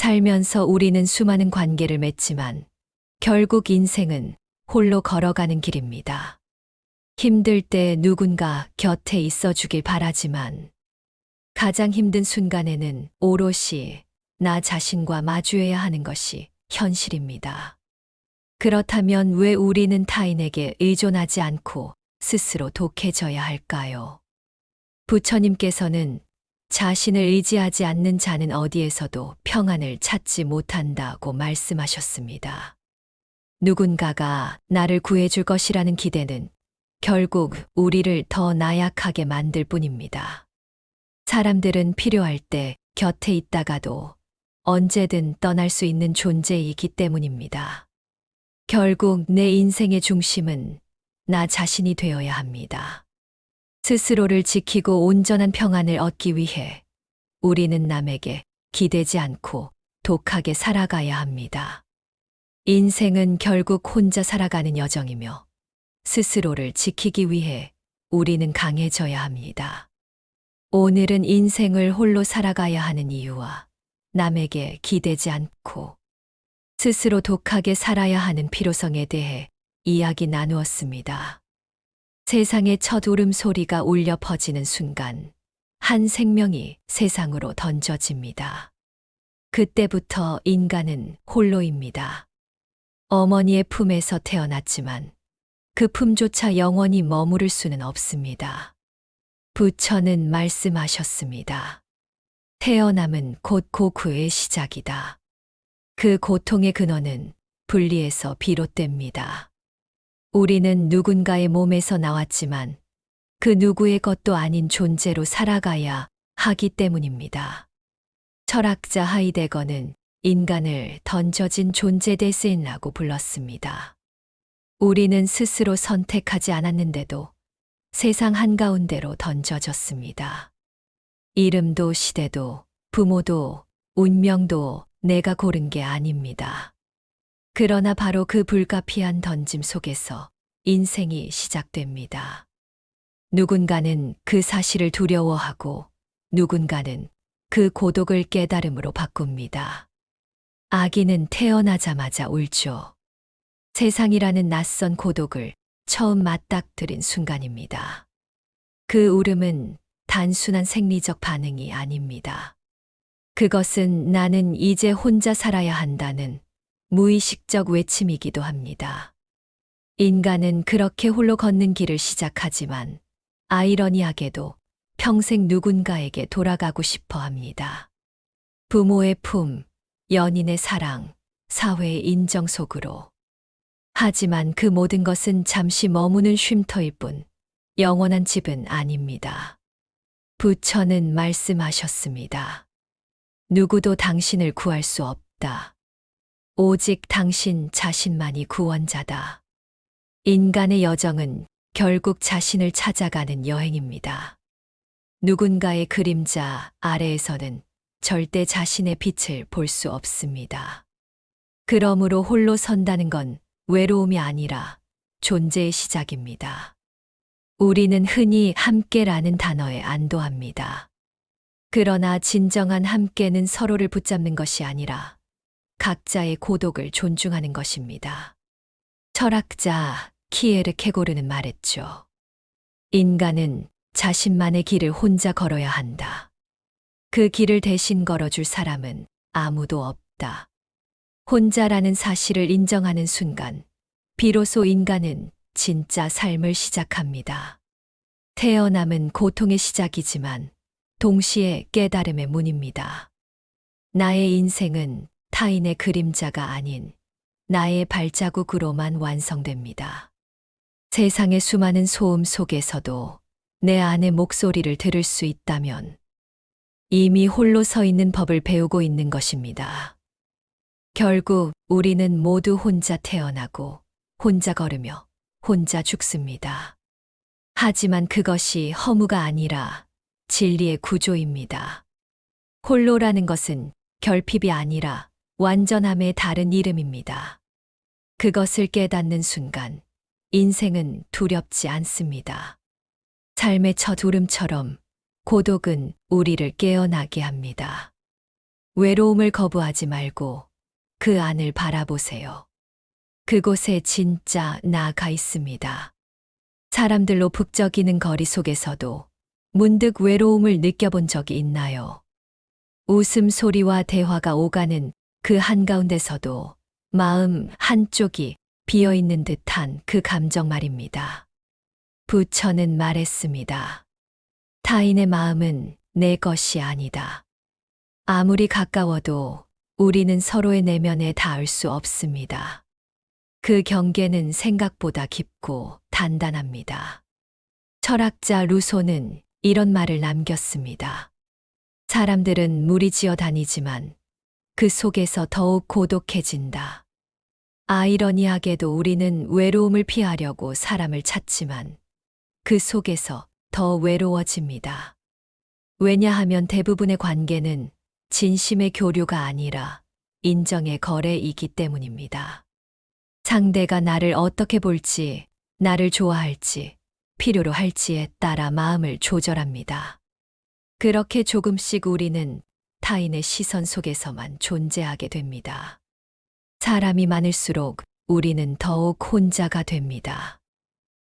살면서 우리는 수많은 관계를 맺지만 결국 인생은 홀로 걸어가는 길입니다. 힘들 때 누군가 곁에 있어 주길 바라지만 가장 힘든 순간에는 오롯이 나 자신과 마주해야 하는 것이 현실입니다. 그렇다면 왜 우리는 타인에게 의존하지 않고 스스로 독해져야 할까요? 부처님께서는 자신을 의지하지 않는 자는 어디에서도 평안을 찾지 못한다고 말씀하셨습니다. 누군가가 나를 구해줄 것이라는 기대는 결국 우리를 더 나약하게 만들 뿐입니다. 사람들은 필요할 때 곁에 있다가도 언제든 떠날 수 있는 존재이기 때문입니다. 결국 내 인생의 중심은 나 자신이 되어야 합니다. 스스로를 지키고 온전한 평안을 얻기 위해 우리는 남에게 기대지 않고 독하게 살아가야 합니다. 인생은 결국 혼자 살아가는 여정이며 스스로를 지키기 위해 우리는 강해져야 합니다. 오늘은 인생을 홀로 살아가야 하는 이유와 남에게 기대지 않고 스스로 독하게 살아야 하는 필요성에 대해 이야기 나누었습니다. 세상의 첫 울음소리가 울려 퍼지는 순간 한 생명이 세상으로 던져집니다. 그때부터 인간은 홀로입니다. 어머니의 품에서 태어났지만 그 품조차 영원히 머무를 수는 없습니다. 부처는 말씀하셨습니다. 태어남은 곧 고쿠의 시작이다. 그 고통의 근원은 분리에서 비롯됩니다. 우리는 누군가의 몸에서 나왔지만 그 누구의 것도 아닌 존재로 살아가야 하기 때문입니다. 철학자 하이데거는 인간을 던져진 존재 데스인이라고 불렀습니다. 우리는 스스로 선택하지 않았는데도 세상 한가운데로 던져졌습니다. 이름도 시대도 부모도 운명도 내가 고른 게 아닙니다. 그러나 바로 그 불가피한 던짐 속에서 인생이 시작됩니다. 누군가는 그 사실을 두려워하고 누군가는 그 고독을 깨달음으로 바꿉니다. 아기는 태어나자마자 울죠. 세상이라는 낯선 고독을 처음 맞닥뜨린 순간입니다. 그 울음은 단순한 생리적 반응이 아닙니다. 그것은 나는 이제 혼자 살아야 한다는 무의식적 외침이기도 합니다. 인간은 그렇게 홀로 걷는 길을 시작하지만 아이러니하게도 평생 누군가에게 돌아가고 싶어 합니다. 부모의 품, 연인의 사랑, 사회의 인정 속으로. 하지만 그 모든 것은 잠시 머무는 쉼터일 뿐 영원한 집은 아닙니다. 부처는 말씀하셨습니다. 누구도 당신을 구할 수 없다. 오직 당신 자신만이 구원자다. 인간의 여정은 결국 자신을 찾아가는 여행입니다. 누군가의 그림자 아래에서는 절대 자신의 빛을 볼 수 없습니다. 그러므로 홀로 선다는 건 외로움이 아니라 존재의 시작입니다. 우리는 흔히 함께라는 단어에 안도합니다. 그러나 진정한 함께는 서로를 붙잡는 것이 아니라 각자의 고독을 존중하는 것입니다. 철학자 키에르케고르는 말했죠. 인간은 자신만의 길을 혼자 걸어야 한다. 그 길을 대신 걸어줄 사람은 아무도 없다. 혼자라는 사실을 인정하는 순간, 비로소 인간은 진짜 삶을 시작합니다. 태어남은 고통의 시작이지만 동시에 깨달음의 문입니다. 나의 인생은 타인의 그림자가 아닌 나의 발자국으로만 완성됩니다. 세상의 수많은 소음 속에서도 내 안의 목소리를 들을 수 있다면 이미 홀로 서 있는 법을 배우고 있는 것입니다. 결국 우리는 모두 혼자 태어나고 혼자 걸으며 혼자 죽습니다. 하지만 그것이 허무가 아니라 진리의 구조입니다. 홀로라는 것은 결핍이 아니라 완전함의 다른 이름입니다. 그것을 깨닫는 순간 인생은 두렵지 않습니다. 삶의 첫 울음처럼 고독은 우리를 깨어나게 합니다. 외로움을 거부하지 말고 그 안을 바라보세요. 그곳에 진짜 나가 있습니다. 사람들로 북적이는 거리 속에서도 문득 외로움을 느껴본 적이 있나요? 웃음소리와 대화가 오가는 그 한가운데서도 마음 한쪽이 비어있는 듯한 그 감정 말입니다. 부처는 말했습니다. 타인의 마음은 내 것이 아니다. 아무리 가까워도 우리는 서로의 내면에 닿을 수 없습니다. 그 경계는 생각보다 깊고 단단합니다. 철학자 루소는 이런 말을 남겼습니다. 사람들은 무리지어 다니지만 그 속에서 더욱 고독해진다. 아이러니하게도 우리는 외로움을 피하려고 사람을 찾지만 그 속에서 더 외로워집니다. 왜냐하면 대부분의 관계는 진심의 교류가 아니라 인정의 거래이기 때문입니다. 상대가 나를 어떻게 볼지, 나를 좋아할지, 필요로 할지에 따라 마음을 조절합니다. 그렇게 조금씩 우리는 타인의 시선 속에서만 존재하게 됩니다. 사람이 많을수록 우리는 더욱 혼자가 됩니다.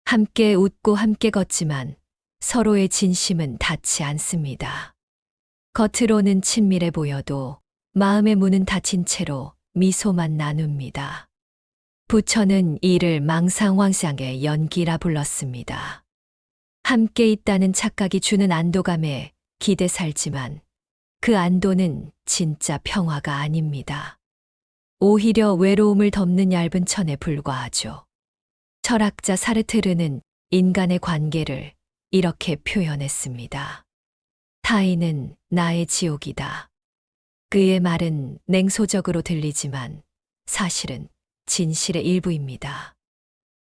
함께 웃고 함께 걷지만 서로의 진심은 닿지 않습니다. 겉으로는 친밀해 보여도 마음의 문은 닫힌 채로 미소만 나눕니다. 부처는 이를 망상황상의 연기라 불렀습니다. 함께 있다는 착각이 주는 안도감에 기대 살지만 그 안도는 진짜 평화가 아닙니다. 오히려 외로움을 덮는 얇은 천에 불과하죠. 철학자 사르트르는 인간의 관계를 이렇게 표현했습니다. 타인은 나의 지옥이다. 그의 말은 냉소적으로 들리지만 사실은 진실의 일부입니다.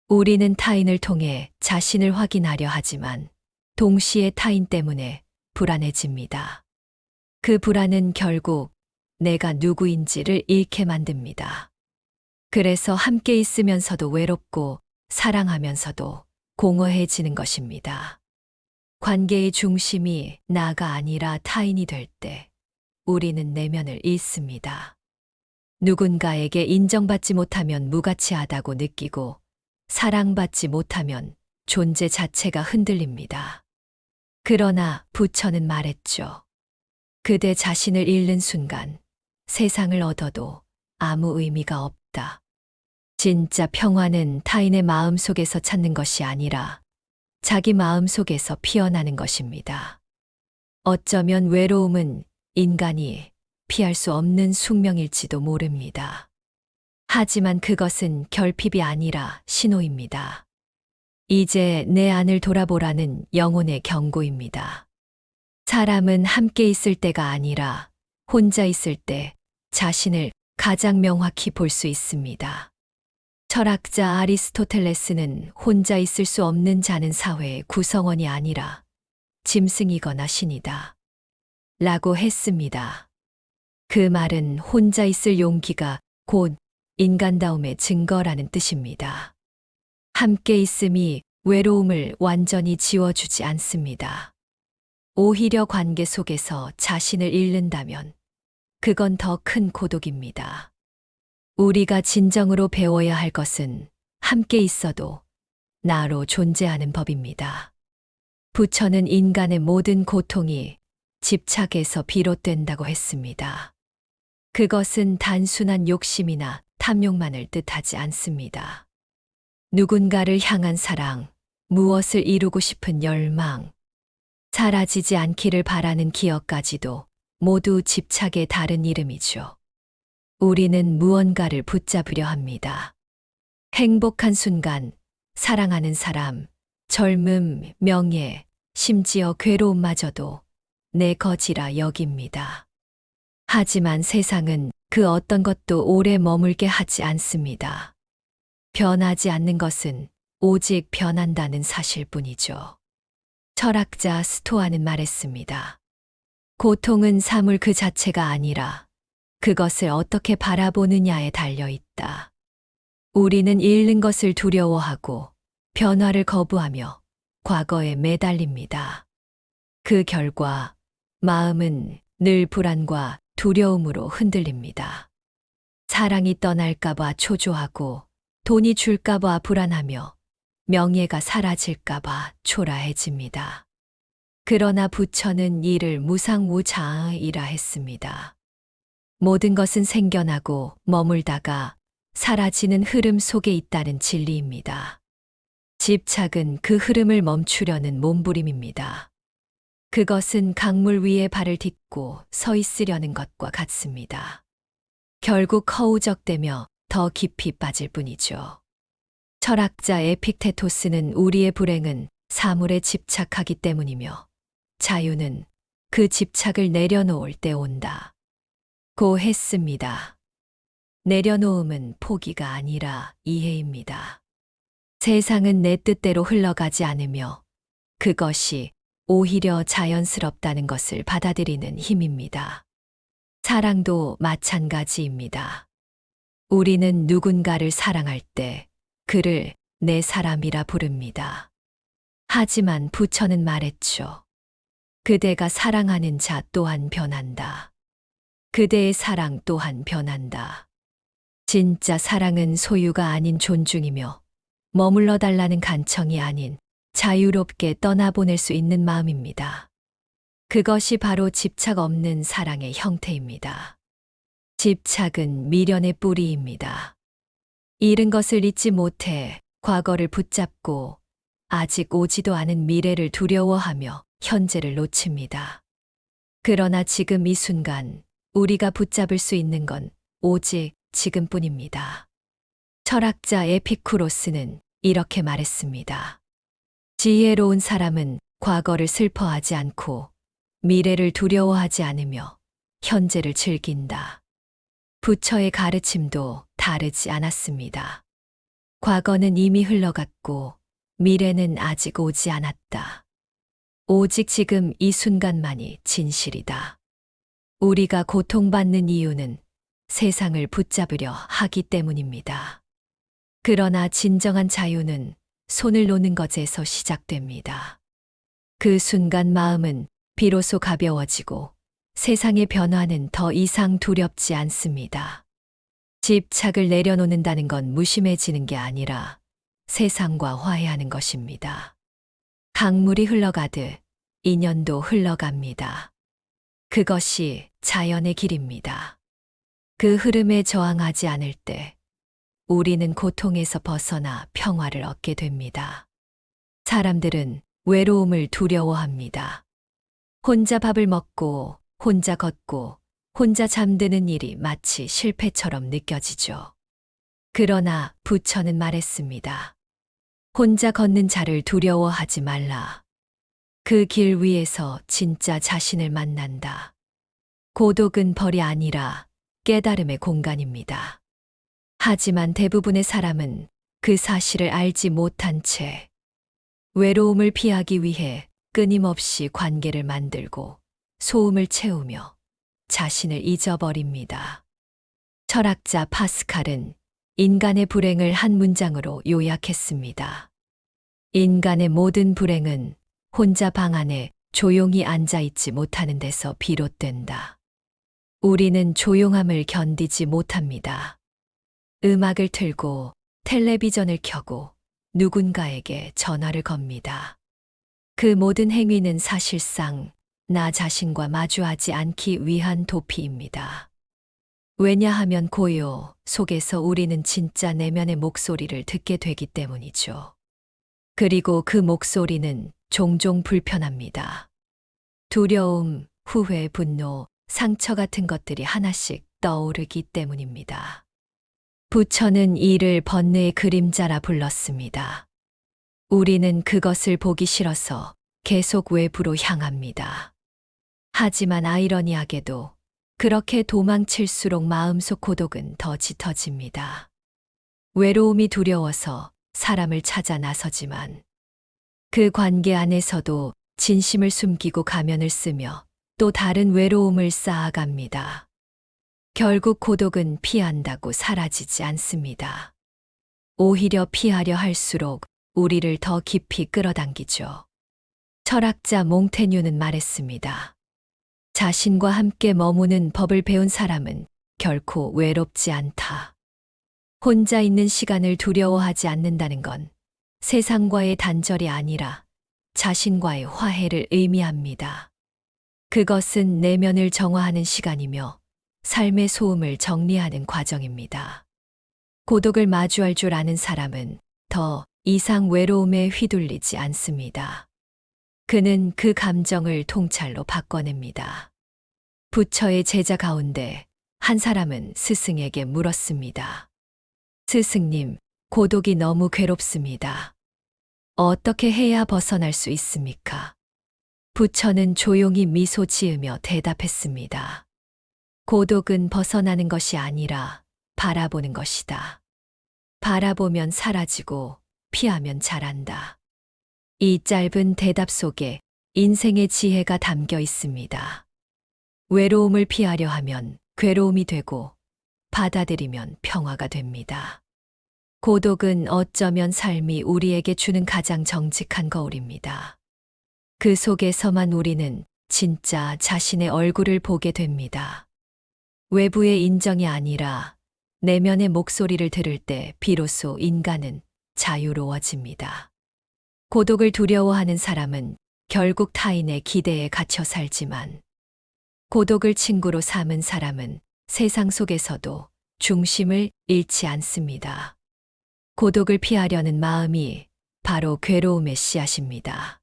우리는 타인을 통해 자신을 확인하려 하지만 동시에 타인 때문에 불안해집니다. 그 불안은 결국 내가 누구인지를 잃게 만듭니다. 그래서 함께 있으면서도 외롭고 사랑하면서도 공허해지는 것입니다. 관계의 중심이 나가 아니라 타인이 될 때 우리는 내면을 잃습니다. 누군가에게 인정받지 못하면 무가치하다고 느끼고 사랑받지 못하면 존재 자체가 흔들립니다. 그러나 부처는 말했죠. 그대 자신을 잃는 순간 세상을 얻어도 아무 의미가 없다. 진짜 평화는 타인의 마음 속에서 찾는 것이 아니라 자기 마음 속에서 피어나는 것입니다. 어쩌면 외로움은 인간이 피할 수 없는 숙명일지도 모릅니다. 하지만 그것은 결핍이 아니라 신호입니다. 이제 내 안을 돌아보라는 영혼의 경고입니다. 사람은 함께 있을 때가 아니라 혼자 있을 때 자신을 가장 명확히 볼 수 있습니다. 철학자 아리스토텔레스는 혼자 있을 수 없는 자는 사회의 구성원이 아니라 짐승이거나 신이다. 라고 했습니다. 그 말은 혼자 있을 용기가 곧 인간다움의 증거라는 뜻입니다. 함께 있음이 외로움을 완전히 지워주지 않습니다. 오히려 관계 속에서 자신을 잃는다면 그건 더 큰 고독입니다. 우리가 진정으로 배워야 할 것은 함께 있어도 나로 존재하는 법입니다. 부처는 인간의 모든 고통이 집착에서 비롯된다고 했습니다. 그것은 단순한 욕심이나 탐욕만을 뜻하지 않습니다. 누군가를 향한 사랑, 무엇을 이루고 싶은 열망, 사라지지 않기를 바라는 기억까지도 모두 집착의 다른 이름이죠. 우리는 무언가를 붙잡으려 합니다. 행복한 순간, 사랑하는 사람, 젊음, 명예, 심지어 괴로움마저도 내 것이라 여깁니다. 하지만 세상은 그 어떤 것도 오래 머물게 하지 않습니다. 변하지 않는 것은 오직 변한다는 사실뿐이죠. 철학자 스토아는 말했습니다. 고통은 사물 그 자체가 아니라 그것을 어떻게 바라보느냐에 달려 있다. 우리는 잃는 것을 두려워하고 변화를 거부하며 과거에 매달립니다. 그 결과 마음은 늘 불안과 두려움으로 흔들립니다. 사랑이 떠날까봐 초조하고 돈이 줄까봐 불안하며 명예가 사라질까봐 초라해집니다. 그러나 부처는 이를 무상무자이라 했습니다. 모든 것은 생겨나고 머물다가 사라지는 흐름 속에 있다는 진리입니다. 집착은 그 흐름을 멈추려는 몸부림입니다. 그것은 강물 위에 발을 딛고 서 있으려는 것과 같습니다. 결국 허우적대며 더 깊이 빠질 뿐이죠. 철학자 에픽테토스는 우리의 불행은 사물에 집착하기 때문이며 자유는 그 집착을 내려놓을 때 온다. 고 했습니다. 내려놓음은 포기가 아니라 이해입니다. 세상은 내 뜻대로 흘러가지 않으며 그것이 오히려 자연스럽다는 것을 받아들이는 힘입니다. 사랑도 마찬가지입니다. 우리는 누군가를 사랑할 때 그를 내 사람이라 부릅니다. 하지만 부처는 말했죠. 그대가 사랑하는 자 또한 변한다. 그대의 사랑 또한 변한다. 진짜 사랑은 소유가 아닌 존중이며 머물러 달라는 간청이 아닌 자유롭게 떠나보낼 수 있는 마음입니다. 그것이 바로 집착 없는 사랑의 형태입니다. 집착은 미련의 뿌리입니다. 잃은 것을 잊지 못해 과거를 붙잡고 아직 오지도 않은 미래를 두려워하며 현재를 놓칩니다. 그러나 지금 이 순간 우리가 붙잡을 수 있는 건 오직 지금뿐입니다. 철학자 에피쿠로스는 이렇게 말했습니다. 지혜로운 사람은 과거를 슬퍼하지 않고 미래를 두려워하지 않으며 현재를 즐긴다. 부처의 가르침도 다르지 않았습니다. 과거는 이미 흘러갔고 미래는 아직 오지 않았다. 오직 지금 이 순간만이 진실이다. 우리가 고통받는 이유는 세상을 붙잡으려 하기 때문입니다. 그러나 진정한 자유는 손을 놓는 것에서 시작됩니다. 그 순간 마음은 비로소 가벼워지고 세상의 변화는 더 이상 두렵지 않습니다. 집착을 내려놓는다는 건 무심해지는 게 아니라 세상과 화해하는 것입니다. 강물이 흘러가듯 인연도 흘러갑니다. 그것이 자연의 길입니다. 그 흐름에 저항하지 않을 때 우리는 고통에서 벗어나 평화를 얻게 됩니다. 사람들은 외로움을 두려워합니다. 혼자 밥을 먹고 혼자 걷고 혼자 잠드는 일이 마치 실패처럼 느껴지죠. 그러나 부처는 말했습니다. 혼자 걷는 자를 두려워하지 말라. 그 길 위에서 진짜 자신을 만난다. 고독은 벌이 아니라 깨달음의 공간입니다. 하지만 대부분의 사람은 그 사실을 알지 못한 채 외로움을 피하기 위해 끊임없이 관계를 만들고 소음을 채우며 자신을 잊어버립니다. 철학자 파스칼은 인간의 불행을 한 문장으로 요약했습니다. 인간의 모든 불행은 혼자 방 안에 조용히 앉아있지 못하는 데서 비롯된다. 우리는 조용함을 견디지 못합니다. 음악을 틀고 텔레비전을 켜고 누군가에게 전화를 겁니다. 그 모든 행위는 사실상 나 자신과 마주하지 않기 위한 도피입니다. 왜냐하면 고요 속에서 우리는 진짜 내면의 목소리를 듣게 되기 때문이죠. 그리고 그 목소리는 종종 불편합니다. 두려움, 후회, 분노, 상처 같은 것들이 하나씩 떠오르기 때문입니다. 부처는 이를 번뇌의 그림자라 불렀습니다. 우리는 그것을 보기 싫어서 계속 외부로 향합니다. 하지만 아이러니하게도 그렇게 도망칠수록 마음속 고독은 더 짙어집니다. 외로움이 두려워서 사람을 찾아 나서지만 그 관계 안에서도 진심을 숨기고 가면을 쓰며 또 다른 외로움을 쌓아갑니다. 결국 고독은 피한다고 사라지지 않습니다. 오히려 피하려 할수록 우리를 더 깊이 끌어당기죠. 철학자 몽테뉴는 말했습니다. 자신과 함께 머무는 법을 배운 사람은 결코 외롭지 않다. 혼자 있는 시간을 두려워하지 않는다는 건 세상과의 단절이 아니라 자신과의 화해를 의미합니다. 그것은 내면을 정화하는 시간이며 삶의 소음을 정리하는 과정입니다. 고독을 마주할 줄 아는 사람은 더 이상 외로움에 휘둘리지 않습니다. 그는 그 감정을 통찰로 바꿔냅니다. 부처의 제자 가운데 한 사람은 스승에게 물었습니다. 스승님, 고독이 너무 괴롭습니다. 어떻게 해야 벗어날 수 있습니까? 부처는 조용히 미소 지으며 대답했습니다. 고독은 벗어나는 것이 아니라 바라보는 것이다. 바라보면 사라지고 피하면 자란다. 이 짧은 대답 속에 인생의 지혜가 담겨 있습니다. 외로움을 피하려 하면 괴로움이 되고 받아들이면 평화가 됩니다. 고독은 어쩌면 삶이 우리에게 주는 가장 정직한 거울입니다. 그 속에서만 우리는 진짜 자신의 얼굴을 보게 됩니다. 외부의 인정이 아니라 내면의 목소리를 들을 때 비로소 인간은 자유로워집니다. 고독을 두려워하는 사람은 결국 타인의 기대에 갇혀 살지만 고독을 친구로 삼은 사람은 세상 속에서도 중심을 잃지 않습니다. 고독을 피하려는 마음이 바로 괴로움의 씨앗입니다.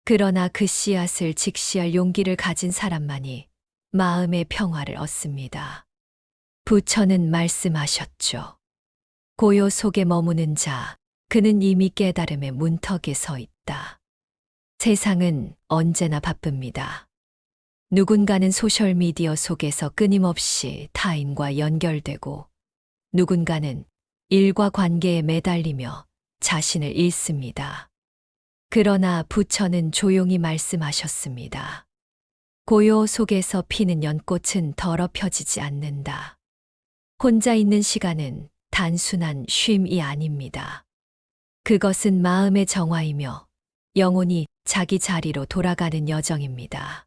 그러나 그 씨앗을 직시할 용기를 가진 사람만이 마음의 평화를 얻습니다. 부처는 말씀하셨죠. 고요 속에 머무는 자, 그는 이미 깨달음의 문턱에 서 있다. 세상은 언제나 바쁩니다. 누군가는 소셜미디어 속에서 끊임없이 타인과 연결되고 누군가는 일과 관계에 매달리며 자신을 잃습니다. 그러나 부처는 조용히 말씀하셨습니다. 고요 속에서 피는 연꽃은 더럽혀지지 않는다. 혼자 있는 시간은 단순한 쉼이 아닙니다. 그것은 마음의 정화이며 영혼이 자기 자리로 돌아가는 여정입니다.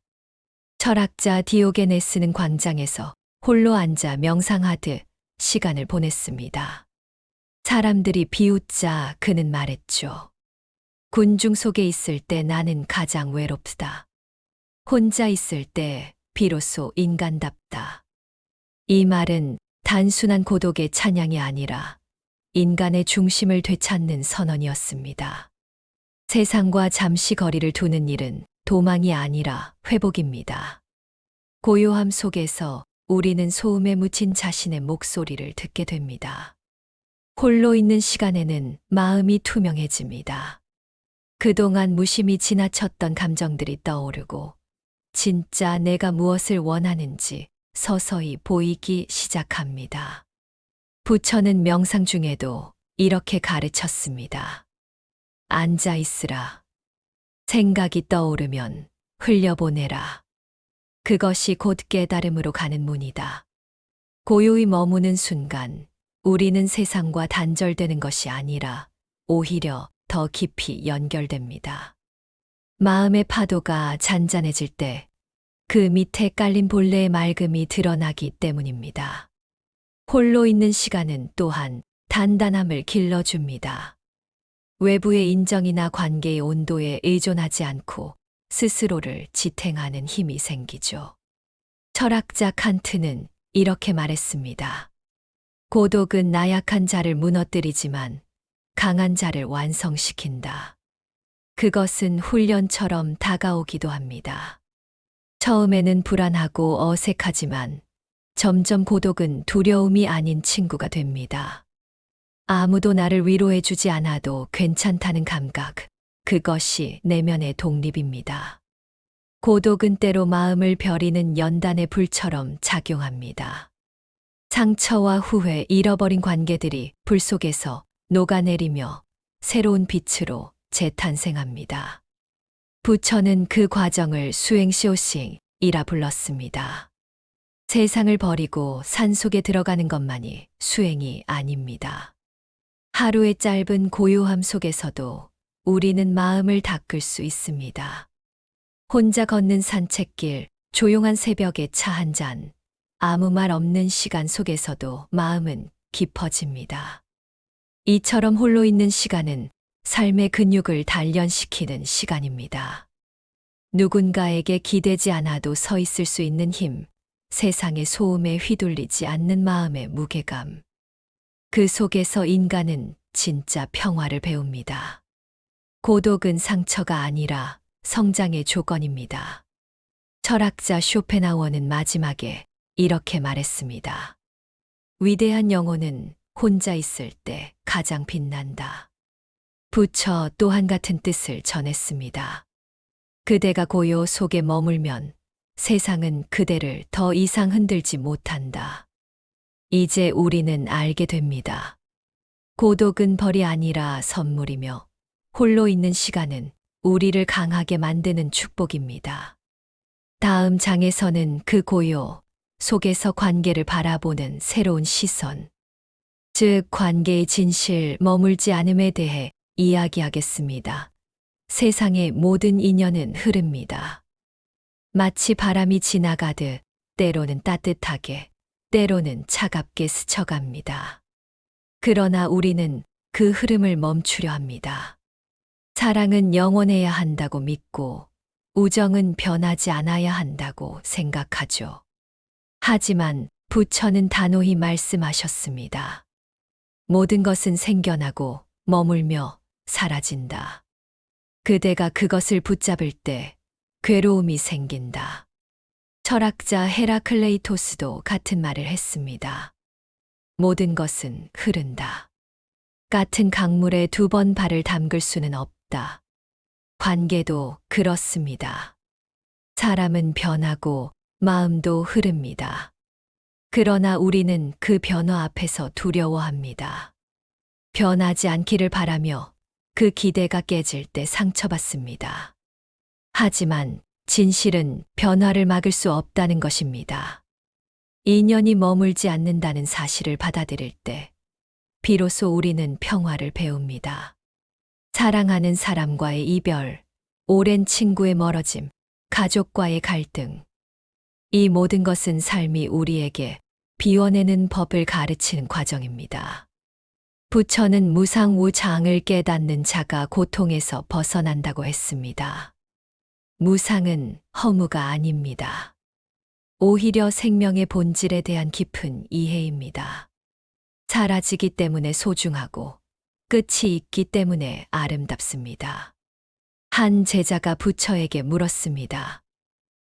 철학자 디오게네스는 광장에서 홀로 앉아 명상하듯 시간을 보냈습니다. 사람들이 비웃자 그는 말했죠. 군중 속에 있을 때 나는 가장 외롭다. 혼자 있을 때 비로소 인간답다. 이 말은 단순한 고독의 찬양이 아니라 인간의 중심을 되찾는 선언이었습니다. 세상과 잠시 거리를 두는 일은 도망이 아니라 회복입니다. 고요함 속에서 우리는 소음에 묻힌 자신의 목소리를 듣게 됩니다. 홀로 있는 시간에는 마음이 투명해집니다. 그동안 무심히 지나쳤던 감정들이 떠오르고 진짜 내가 무엇을 원하는지 서서히 보이기 시작합니다. 부처는 명상 중에도 이렇게 가르쳤습니다. 앉아 있으라. 생각이 떠오르면 흘려보내라. 그것이 곧 깨달음으로 가는 문이다. 고요히 머무는 순간 우리는 세상과 단절되는 것이 아니라 오히려 더 깊이 연결됩니다. 마음의 파도가 잔잔해질 때 그 밑에 깔린 본래의 맑음이 드러나기 때문입니다. 홀로 있는 시간은 또한 단단함을 길러줍니다. 외부의 인정이나 관계의 온도에 의존하지 않고 스스로를 지탱하는 힘이 생기죠. 철학자 칸트는 이렇게 말했습니다. 고독은 나약한 자를 무너뜨리지만 강한 자를 완성시킨다. 그것은 훈련처럼 다가오기도 합니다. 처음에는 불안하고 어색하지만 점점 고독은 두려움이 아닌 친구가 됩니다. 아무도 나를 위로해주지 않아도 괜찮다는 감각, 그것이 내면의 독립입니다. 고독은 때로 마음을 벼리는 연단의 불처럼 작용합니다. 상처와 후회, 잃어버린 관계들이 불 속에서 녹아내리며 새로운 빛으로 재탄생합니다. 부처는 그 과정을 수행시오싱이라 불렀습니다. 세상을 버리고 산속에 들어가는 것만이 수행이 아닙니다. 하루의 짧은 고요함 속에서도 우리는 마음을 닦을 수 있습니다. 혼자 걷는 산책길, 조용한 새벽에 차 한 잔, 아무 말 없는 시간 속에서도 마음은 깊어집니다. 이처럼 홀로 있는 시간은 삶의 근육을 단련시키는 시간입니다. 누군가에게 기대지 않아도 서 있을 수 있는 힘, 세상의 소음에 휘둘리지 않는 마음의 무게감. 그 속에서 인간은 진짜 평화를 배웁니다. 고독은 상처가 아니라 성장의 조건입니다. 철학자 쇼펜하우어는 마지막에 이렇게 말했습니다. 위대한 영혼은 혼자 있을 때 가장 빛난다. 부처 또한 같은 뜻을 전했습니다. 그대가 고요 속에 머물면 세상은 그대를 더 이상 흔들지 못한다. 이제 우리는 알게 됩니다. 고독은 벌이 아니라 선물이며 홀로 있는 시간은 우리를 강하게 만드는 축복입니다. 다음 장에서는 그 고요 속에서 관계를 바라보는 새로운 시선, 즉 관계의 진실, 머물지 않음에 대해 이야기하겠습니다. 세상의 모든 인연은 흐릅니다. 마치 바람이 지나가듯 때로는 따뜻하게, 때로는 차갑게 스쳐갑니다. 그러나 우리는 그 흐름을 멈추려 합니다. 사랑은 영원해야 한다고 믿고 우정은 변하지 않아야 한다고 생각하죠. 하지만 부처는 단호히 말씀하셨습니다. 모든 것은 생겨나고 머물며 사라진다. 그대가 그것을 붙잡을 때 괴로움이 생긴다. 철학자 헤라클레이토스도 같은 말을 했습니다. 모든 것은 흐른다. 같은 강물에 두 번 발을 담글 수는 없다. 관계도 그렇습니다. 사람은 변하고 마음도 흐릅니다. 그러나 우리는 그 변화 앞에서 두려워합니다. 변하지 않기를 바라며 그 기대가 깨질 때 상처받습니다. 하지만 진실은 변화를 막을 수 없다는 것입니다. 인연이 머물지 않는다는 사실을 받아들일 때 비로소 우리는 평화를 배웁니다. 사랑하는 사람과의 이별, 오랜 친구의 멀어짐, 가족과의 갈등. 이 모든 것은 삶이 우리에게 비워내는 법을 가르치는 과정입니다. 부처는 무상우장을 깨닫는 자가 고통에서 벗어난다고 했습니다. 무상은 허무가 아닙니다. 오히려 생명의 본질에 대한 깊은 이해입니다. 사라지기 때문에 소중하고 끝이 있기 때문에 아름답습니다. 한 제자가 부처에게 물었습니다.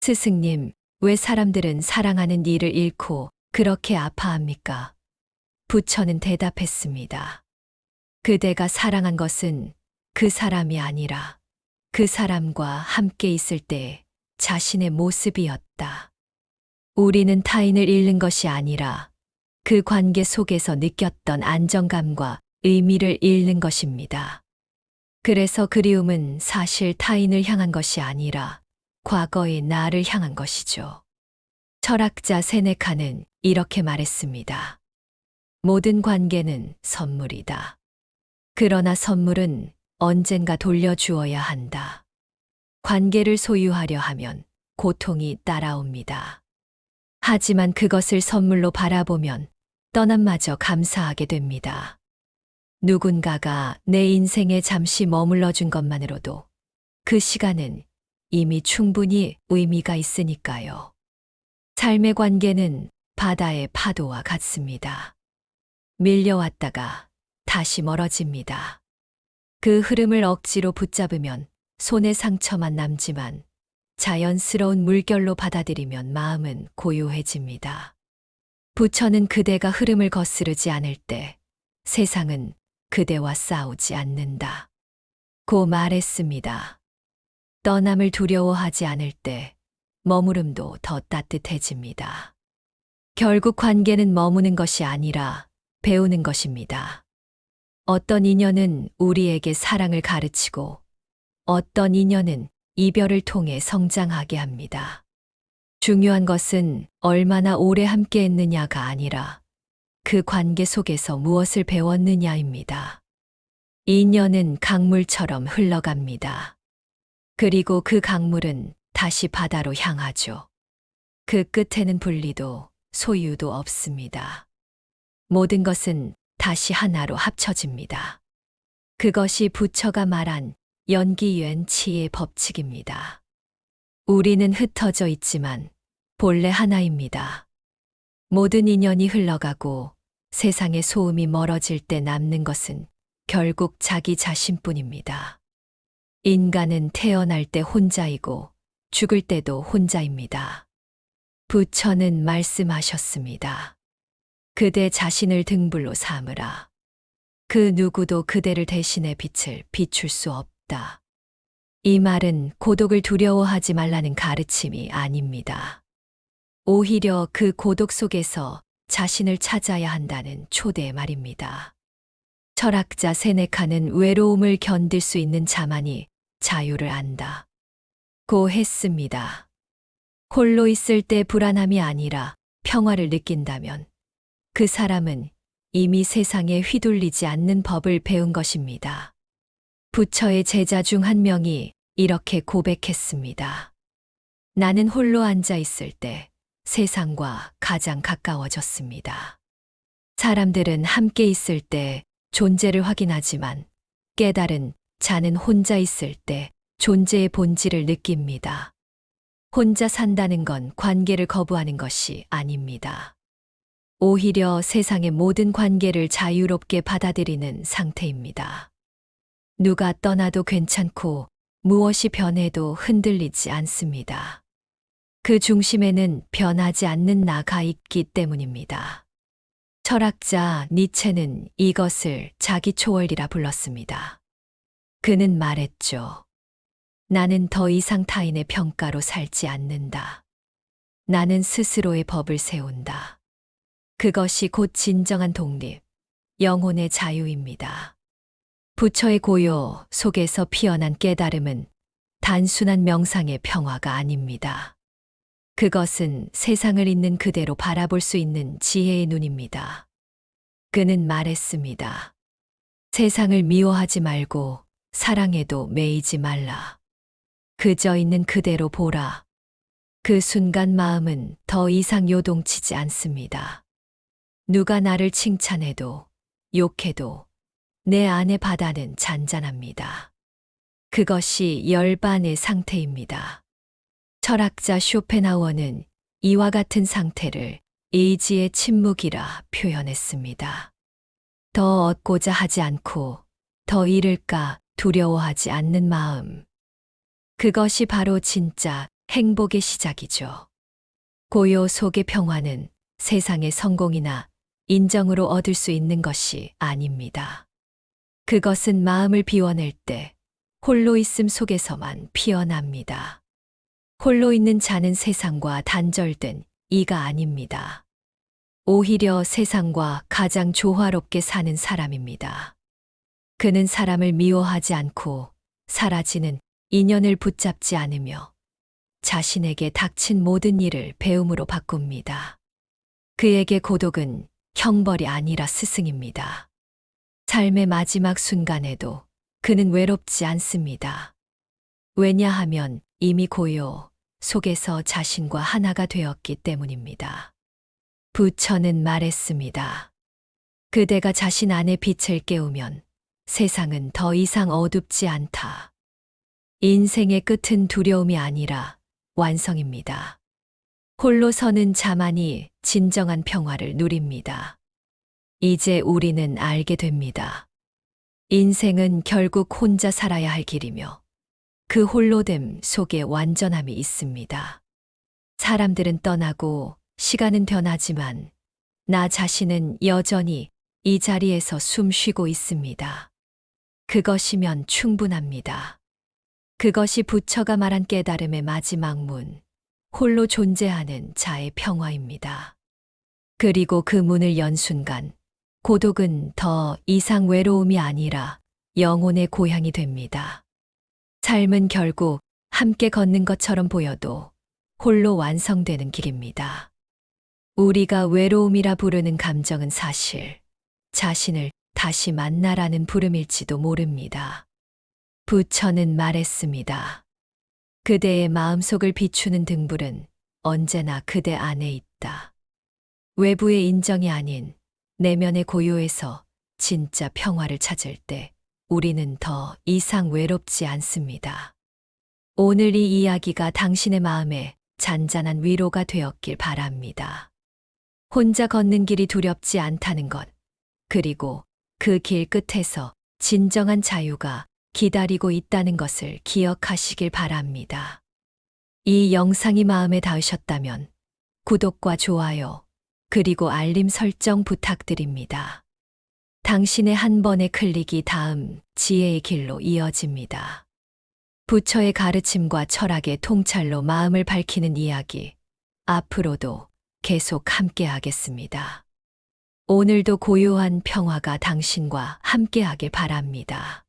스승님, 왜 사람들은 사랑하는 이를 잃고 그렇게 아파합니까? 부처는 대답했습니다. 그대가 사랑한 것은 그 사람이 아니라 그 사람과 함께 있을 때 자신의 모습이었다. 우리는 타인을 잃는 것이 아니라 그 관계 속에서 느꼈던 안정감과 의미를 잃는 것입니다. 그래서 그리움은 사실 타인을 향한 것이 아니라 과거의 나를 향한 것이죠. 철학자 세네카는 이렇게 말했습니다. 모든 관계는 선물이다. 그러나 선물은 언젠가 돌려주어야 한다. 관계를 소유하려 하면 고통이 따라옵니다. 하지만 그것을 선물로 바라보면 떠남마저 감사하게 됩니다. 누군가가 내 인생에 잠시 머물러 준 것만으로도 그 시간은 이미 충분히 의미가 있으니까요. 삶의 관계는 바다의 파도와 같습니다. 밀려왔다가 다시 멀어집니다. 그 흐름을 억지로 붙잡으면 손에 상처만 남지만 자연스러운 물결로 받아들이면 마음은 고요해집니다. 부처는 그대가 흐름을 거스르지 않을 때 세상은 그대와 싸우지 않는다. 고 말했습니다. 떠남을 두려워하지 않을 때 머무름도 더 따뜻해집니다. 결국 관계는 머무는 것이 아니라 배우는 것입니다. 어떤 인연은 우리에게 사랑을 가르치고 어떤 인연은 이별을 통해 성장하게 합니다. 중요한 것은 얼마나 오래 함께 했느냐가 아니라 그 관계 속에서 무엇을 배웠느냐입니다. 인연은 강물처럼 흘러갑니다. 그리고 그 강물은 다시 바다로 향하죠. 그 끝에는 분리도 소유도 없습니다. 모든 것은 다시 하나로 합쳐집니다. 그것이 부처가 말한 연기연치의 법칙입니다. 우리는 흩어져 있지만 본래 하나입니다. 모든 인연이 흘러가고 세상의 소음이 멀어질 때 남는 것은 결국 자기 자신뿐입니다. 인간은 태어날 때 혼자이고 죽을 때도 혼자입니다. 부처는 말씀하셨습니다. 그대 자신을 등불로 삼으라. 그 누구도 그대를 대신해 빛을 비출 수 없다. 이 말은 고독을 두려워하지 말라는 가르침이 아닙니다. 오히려 그 고독 속에서 자신을 찾아야 한다는 초대의 말입니다. 철학자 세네카는 외로움을 견딜 수 있는 자만이 자유를 안다. 고 했습니다. 홀로 있을 때 불안함이 아니라 평화를 느낀다면 그 사람은 이미 세상에 휘둘리지 않는 법을 배운 것입니다. 부처의 제자 중 한 명이 이렇게 고백했습니다. 나는 홀로 앉아 있을 때 세상과 가장 가까워졌습니다. 사람들은 함께 있을 때 존재를 확인하지만 깨달은 자는 혼자 있을 때 존재의 본질을 느낍니다. 혼자 산다는 건 관계를 거부하는 것이 아닙니다. 오히려 세상의 모든 관계를 자유롭게 받아들이는 상태입니다. 누가 떠나도 괜찮고 무엇이 변해도 흔들리지 않습니다. 그 중심에는 변하지 않는 나가 있기 때문입니다. 철학자 니체는 이것을 자기 초월이라 불렀습니다. 그는 말했죠. 나는 더 이상 타인의 평가로 살지 않는다. 나는 스스로의 법을 세운다. 그것이 곧 진정한 독립, 영혼의 자유입니다. 부처의 고요 속에서 피어난 깨달음은 단순한 명상의 평화가 아닙니다. 그것은 세상을 있는 그대로 바라볼 수 있는 지혜의 눈입니다. 그는 말했습니다. 세상을 미워하지 말고 사랑에도 매이지 말라. 그저 있는 그대로 보라. 그 순간 마음은 더 이상 요동치지 않습니다. 누가 나를 칭찬해도 욕해도 내 안의 바다는 잔잔합니다. 그것이 열반의 상태입니다. 철학자 쇼펜하우어는 이와 같은 상태를 의지의 침묵이라 표현했습니다. 더 얻고자 하지 않고 더 잃을까 두려워하지 않는 마음. 그것이 바로 진짜 행복의 시작이죠. 고요 속의 평화는 세상의 성공이나 인정으로 얻을 수 있는 것이 아닙니다. 그것은 마음을 비워낼 때 홀로 있음 속에서만 피어납니다. 홀로 있는 자는 세상과 단절된 이가 아닙니다. 오히려 세상과 가장 조화롭게 사는 사람입니다. 그는 사람을 미워하지 않고 사라지는 인연을 붙잡지 않으며 자신에게 닥친 모든 일을 배움으로 바꿉니다. 그에게 고독은 형벌이 아니라 스승입니다. 삶의 마지막 순간에도 그는 외롭지 않습니다. 왜냐하면 이미 고요 속에서 자신과 하나가 되었기 때문입니다. 부처는 말했습니다. 그대가 자신 안의 빛을 깨우면 세상은 더 이상 어둡지 않다. 인생의 끝은 두려움이 아니라 완성입니다. 홀로 서는 자만이 진정한 평화를 누립니다. 이제 우리는 알게 됩니다. 인생은 결국 혼자 살아야 할 길이며 그 홀로됨 속에 완전함이 있습니다. 사람들은 떠나고 시간은 변하지만 나 자신은 여전히 이 자리에서 숨 쉬고 있습니다. 그것이면 충분합니다. 그것이 부처가 말한 깨달음의 마지막 문, 홀로 존재하는 자의 평화입니다. 그리고 그 문을 연 순간 고독은 더 이상 외로움이 아니라 영혼의 고향이 됩니다. 삶은 결국 함께 걷는 것처럼 보여도 홀로 완성되는 길입니다. 우리가 외로움이라 부르는 감정은 사실 자신을 다시 만나라는 부름일지도 모릅니다. 부처는 말했습니다. 그대의 마음속을 비추는 등불은 언제나 그대 안에 있다. 외부의 인정이 아닌 내면의 고요에서 진짜 평화를 찾을 때 우리는 더 이상 외롭지 않습니다. 오늘 이 이야기가 당신의 마음에 잔잔한 위로가 되었길 바랍니다. 혼자 걷는 길이 두렵지 않다는 것, 그리고 그 길 끝에서 진정한 자유가 기다리고 있다는 것을 기억하시길 바랍니다. 이 영상이 마음에 닿으셨다면 구독과 좋아요, 그리고 알림 설정 부탁드립니다. 당신의 한 번의 클릭이 다음 지혜의 길로 이어집니다. 부처의 가르침과 철학의 통찰로 마음을 밝히는 이야기, 앞으로도 계속 함께 하겠습니다. 오늘도 고요한 평화가 당신과 함께하길 바랍니다.